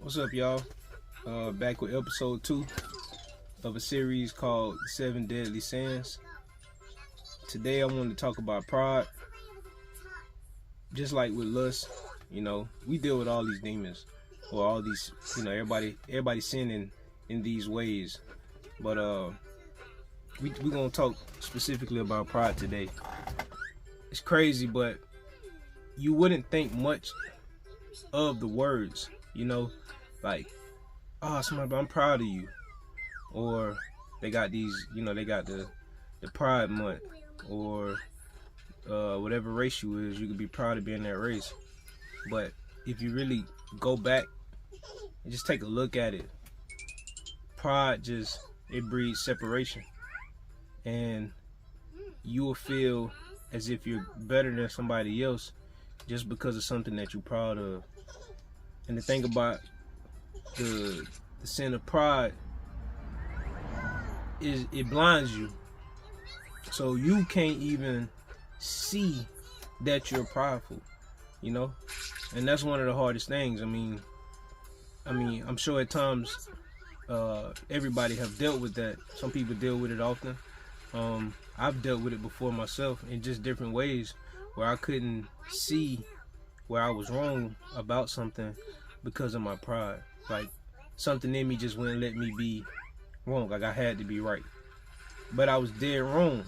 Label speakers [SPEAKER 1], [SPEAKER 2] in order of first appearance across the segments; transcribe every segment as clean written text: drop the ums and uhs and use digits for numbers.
[SPEAKER 1] What's up, y'all? Back with episode 2 of a series called 7 Deadly Sins. Today I wanted to talk about pride. Just like with lust, we deal with all these demons, or all these, everybody sinning in these ways. But we're gonna talk specifically about pride today. It's crazy, but you wouldn't think much of the words, like, oh, somebody, I'm proud of you. Or they got these, they got the pride month, or whatever race you is, you could be proud of being that race. But if you really go back and just take a look at it, pride it breeds separation. And you will feel as if you're better than somebody else just because of something that you're proud of. And the thing about the sin of pride is it blinds you. So you can't even see that you're prideful, And that's one of the hardest things. I mean, I'm sure at times everybody have dealt with that. Some people deal with it often. I've dealt with it before myself in just different ways where I couldn't see where I was wrong about something because of my pride. Like, something in me just wouldn't let me be wrong. Like, I had to be right. But I was dead wrong.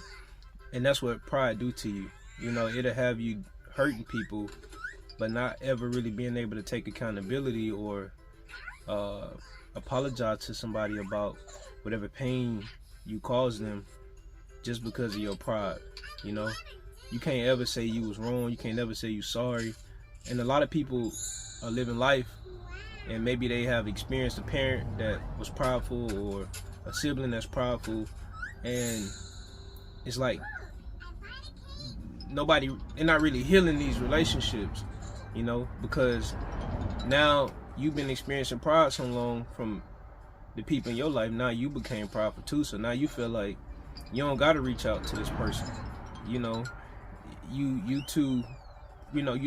[SPEAKER 1] And that's what pride do to you. It'll have you hurting people, but not ever really being able to take accountability or apologize to somebody about whatever pain you caused them just because of your pride. You can't ever say you was wrong. You can't ever say you sorry. And a lot of people are living life, and maybe they have experienced a parent that was prideful or a sibling that's prideful, and it's like they're not really healing these relationships, because now you've been experiencing pride so long from the people in your life. Now you became prideful too, so now you feel like you don't gotta reach out to this person. You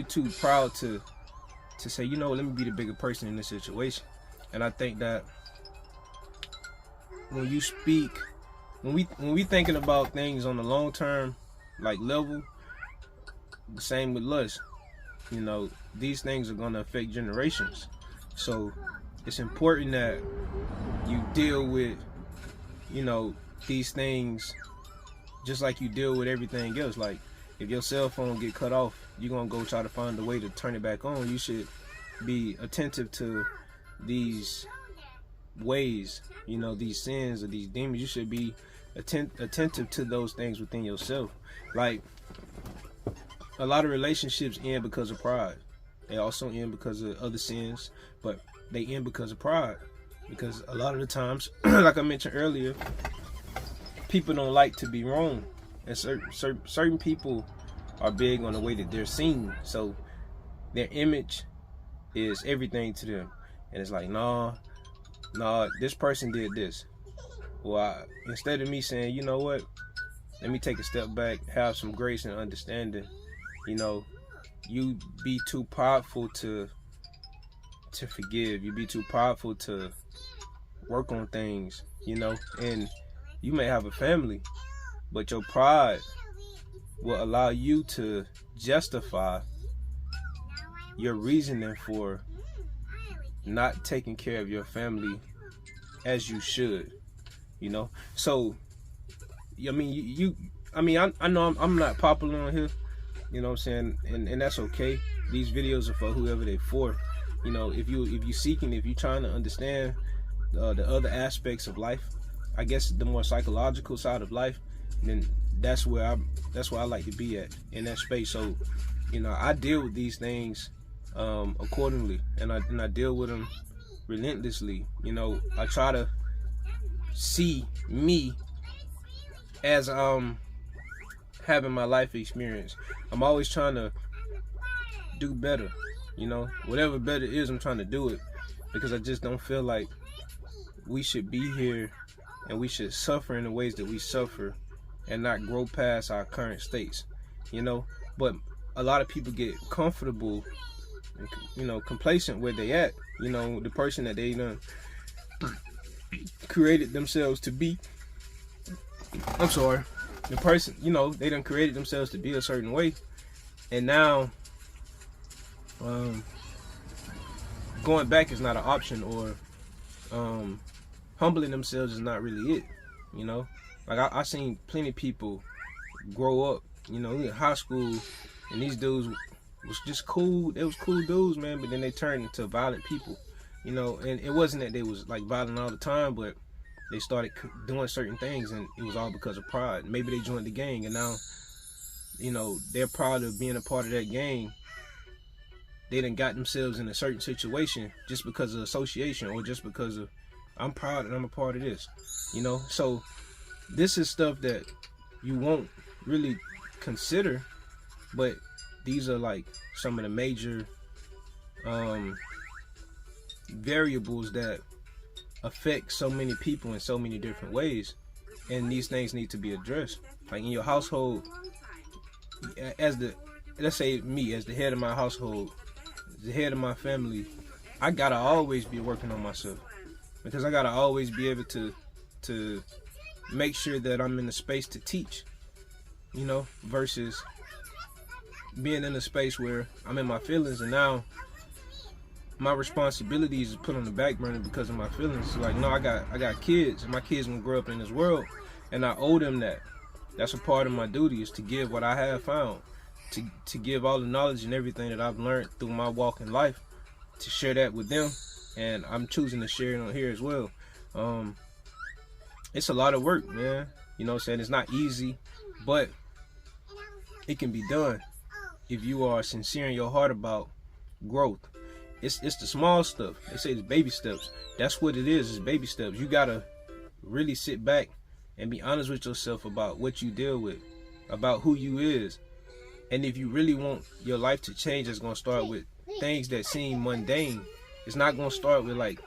[SPEAKER 1] too proud to say, let me be the bigger person in this situation. And I think that when you speak, when we thinking about things on the long term, like level, the same with lust. These things are gonna affect generations. So it's important that you deal with, these things just like you deal with everything else. Like, if your cell phone get cut off, you're gonna go try to find a way to turn it back on. You should be attentive to these ways, these sins or these demons. You should be attentive to those things within yourself. Like, a lot of relationships end because of pride. They also end because of other sins, but they end because of pride. Because a lot of the times, like I mentioned earlier, people don't like to be wrong. And certain people are big on the way that they're seen. So their image is everything to them. And it's like, nah, this person did this. Well, instead of me saying, you know what, let me take a step back, have some grace and understanding, you be too prideful to forgive. You be too prideful to work on things, and you may have a family, but your pride will allow you to justify your reasoning for not taking care of your family as you should, So, I know I'm not popular on here, what I'm saying, and that's okay. These videos are for whoever they're for. If you're trying to understand the other aspects of life, I guess the more psychological side of life, then that's where I like to be at, in that space. So, I deal with these things accordingly, and I deal with them relentlessly. I try to see me as having my life experience. I'm always trying to do better, whatever better is, I'm trying to do it, because I just don't feel like we should be here and we should suffer in the ways that we suffer and not grow past our current states, But a lot of people get comfortable complacent where they at. The person that they done created themselves to be. I'm sorry. The person, they done created themselves to be a certain way. And now, going back is not an option, or humbling themselves is not really it. Like I seen plenty of people grow up, in high school, and these dudes was just cool. They was cool dudes, man, but then they turned into violent people, and it wasn't that they was like violent all the time, but they started doing certain things, and it was all because of pride. Maybe they joined the gang, and now, they're proud of being a part of that gang. They done got themselves in a certain situation just because of association, or just because of, I'm proud and I'm a part of this, So this is stuff that you won't really consider, but these are like some of the major variables that affect so many people in so many different ways, and these things need to be addressed. Like in your household, let's say me as the head of my household, the head of my family, I gotta always be working on myself, because I gotta always be able to make sure that I'm in the space to teach, versus being in a space where I'm in my feelings, and now my responsibilities is put on the back burner because of my feelings. Like, no, I got kids, and my kids gonna grow up in this world, and I owe them that. That's a part of my duty, is to give what I have found, to give all the knowledge and everything that I've learned through my walk in life, to share that with them, and I'm choosing to share it on here as well. It's a lot of work, man. It's not easy, but it can be done if you are sincere in your heart about growth. It's the small stuff. They say it's baby steps. That's what it is. It's baby steps. You gotta really sit back and be honest with yourself about what you deal with, about who you is. And if you really want your life to change, it's gonna start with things that seem mundane. It's not gonna start with like,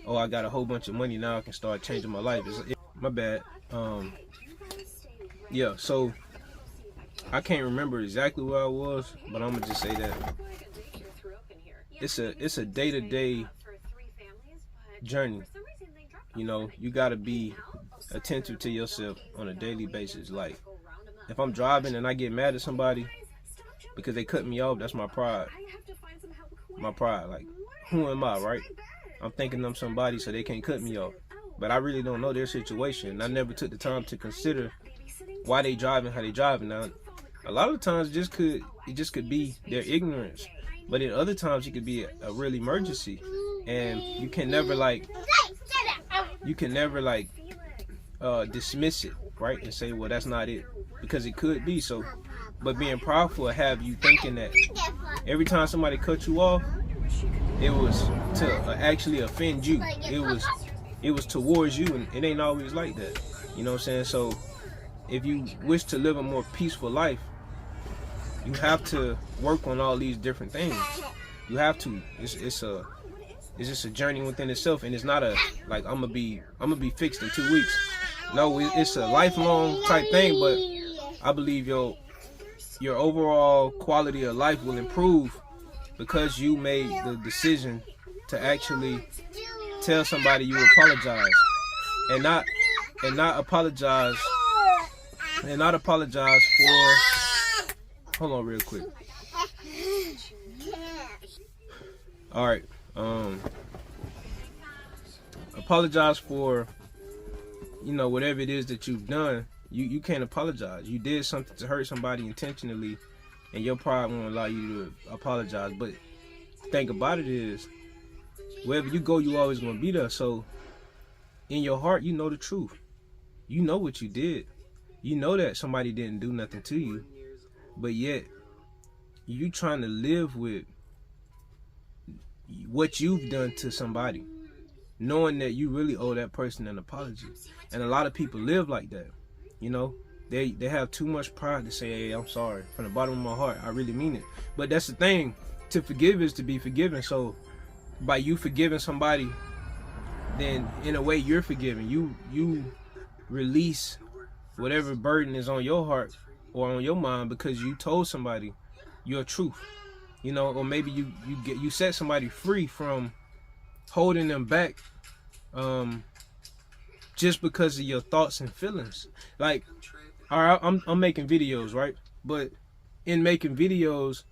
[SPEAKER 1] oh, I got a whole bunch of money, now I can start changing my life. My bad. Yeah. So I can't remember exactly where I was, but I'm gonna just say that it's a day-to-day journey. You gotta be attentive to yourself on a daily basis. Like, if I'm driving and I get mad at somebody because they cut me off, that's my pride. Like, who am I, right? I'm thinking I'm somebody so they can't cut me off, but I really don't know their situation. I never took the time to consider why they driving how they driving. Now, a lot of times it just could be their ignorance, but in other times it could be a real emergency, and you can never dismiss it, right, and say, well, that's not it, because it could be. So, but being prideful have you thinking that every time somebody cut you off, it was to actually offend you. It was towards you, and it ain't always like that. You know what I'm saying? So if you wish to live a more peaceful life, you have to work on all these different things. You have to. It's just a journey within itself, and it's not a like I'm gonna be fixed in 2 weeks. No, it's a lifelong type thing. But I believe your overall quality of life will improve because you made the decision to actually tell somebody you apologize, and not apologize for. Hold on real quick. All right. Apologize for, whatever it is that you've done. You can't apologize. You did something to hurt somebody intentionally, and your pride won't allow you to apologize. But the thing about it is, wherever you go, you always gonna be there. So in your heart, you know the truth. You know what you did. You know that somebody didn't do nothing to you, but yet you trying to live with what you've done to somebody, knowing that you really owe that person an apology. And a lot of people live like that. They have too much pride to say, hey, I'm sorry from the bottom of my heart, I really mean it. But that's the thing, to forgive is to be forgiven. So by you forgiving somebody, then in a way you're forgiven. You release whatever burden is on your heart or on your mind because you told somebody your truth. you know, or maybe you set somebody free from holding them back, just because of your thoughts and feelings. Like, all right, I'm making videos, right? But in making videos,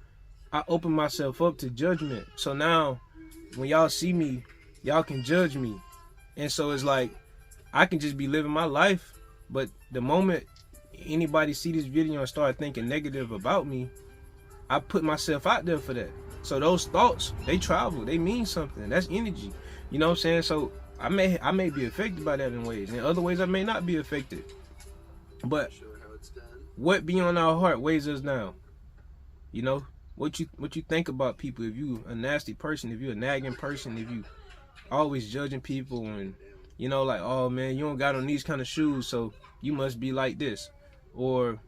[SPEAKER 1] I open myself up to judgment. So now, when y'all see me, y'all can judge me, and so it's like I can just be living my life. But the moment anybody see this video and start thinking negative about me, I put myself out there for that. So those thoughts, they travel, they mean something. That's energy. You know what I'm saying? So I may be affected by that in ways. In other ways I may not be affected. But what be on our heart weighs us down. You know? What you think about people. If you a nasty person, if you a nagging person, if you always judging people, and you know, like, oh man, you don't got on these kind of shoes, so you must be like this. Or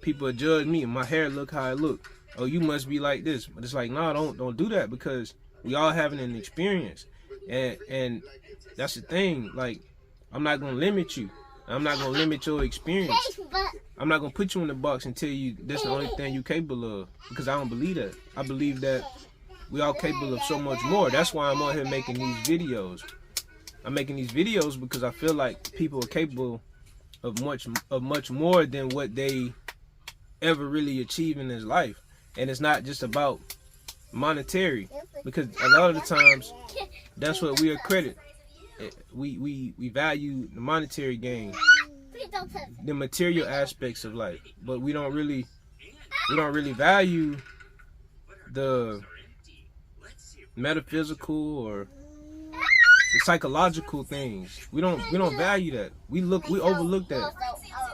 [SPEAKER 1] people judge me, my hair look how it look. Oh, you must be like this. But it's like, no, don't do that, because we all having an experience. And that's the thing. Like, I'm not gonna limit you. I'm not gonna limit your experience. I'm not gonna put you in the box and tell you that's the only thing you're capable of, because I don't believe that. I believe that we all capable of so much more. That's why I'm on here making these videos. I'm making these videos because I feel like people are capable of much more than what they ever really achieve in this life. And it's not just about monetary, because a lot of the times that's what we accredit. We value the monetary gain, the material aspects of life, but we don't really value the metaphysical or the psychological things. We don't value that. We overlook that.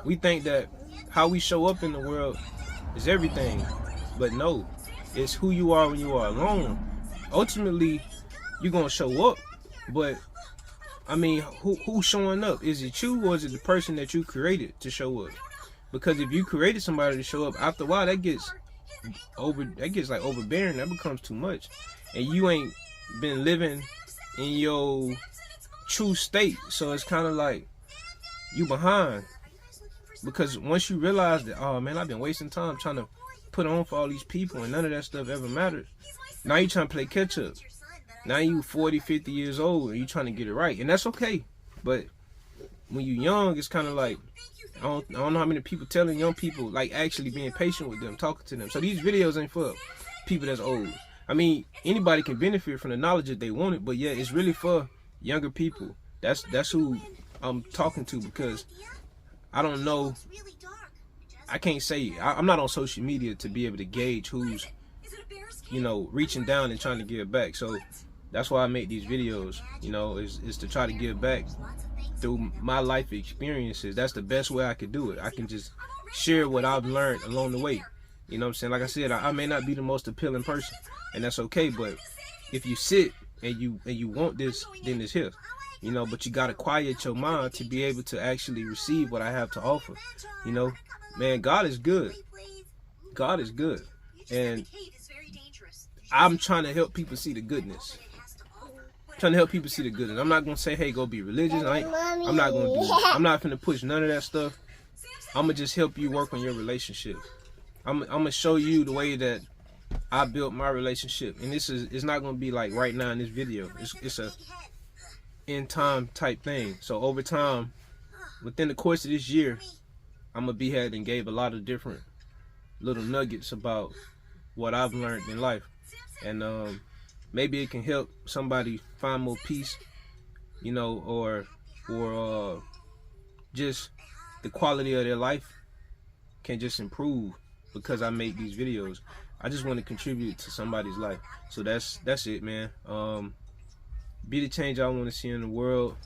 [SPEAKER 1] We think that how we show up in the world is everything, but no, it's who you are when you are alone. Ultimately, you're gonna show up, but I mean, who's showing up? Is it you, or is it the person that you created to show up? Because if you created somebody to show up, after a while that gets like overbearing. That becomes too much, and you ain't been living in your true state. So it's kind of like you behind, because once you realize that, oh man, I've been wasting time trying to put on for all these people and none of that stuff ever matters. Now you trying to play catch up. Now you 40, 50 years old and you trying to get it right, and that's okay. But when you young, it's kind of like, I don't know how many people telling young people, like, actually being patient with them, talking to them. So these videos ain't for people that's old. I mean, anybody can benefit from the knowledge if they want it, but yeah, it's really for younger people. That's who I'm talking to, because I don't know. I can't say, I'm not on social media to be able to gauge who's, you know, reaching down and trying to give back. So that's why I make these videos, you know, is to try to give back through my life experiences. That's the best way I could do it. I can just share what I've learned along the way. You know what I'm saying? Like I said, I may not be the most appealing person, and that's okay, but if you sit and you want this, then it's here. You know, but you gotta quiet your mind to be able to actually receive what I have to offer. You know, man, God is good. God is good. And I'm trying to help people see the goodness. I'm not gonna say, hey, go be religious. I'm not gonna do it. I'm not gonna push none of that stuff. I'm gonna just help you work on your relationship. I'm gonna show you the way that I built my relationship, and it's not gonna be like right now in this video. It's a in time type thing. So over time, within the course of this year, I'm gonna be ahead and gave a lot of different little nuggets about what I've learned in life, and maybe it can help somebody find more peace, you know, or just the quality of their life can just improve because I make these videos. I just want to contribute to somebody's life. So that's it, man. Be the change I want to see in the world,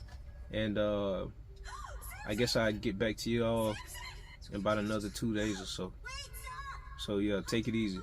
[SPEAKER 1] and I guess I'll get back to you all in about another 2 days or so. So yeah, take it easy.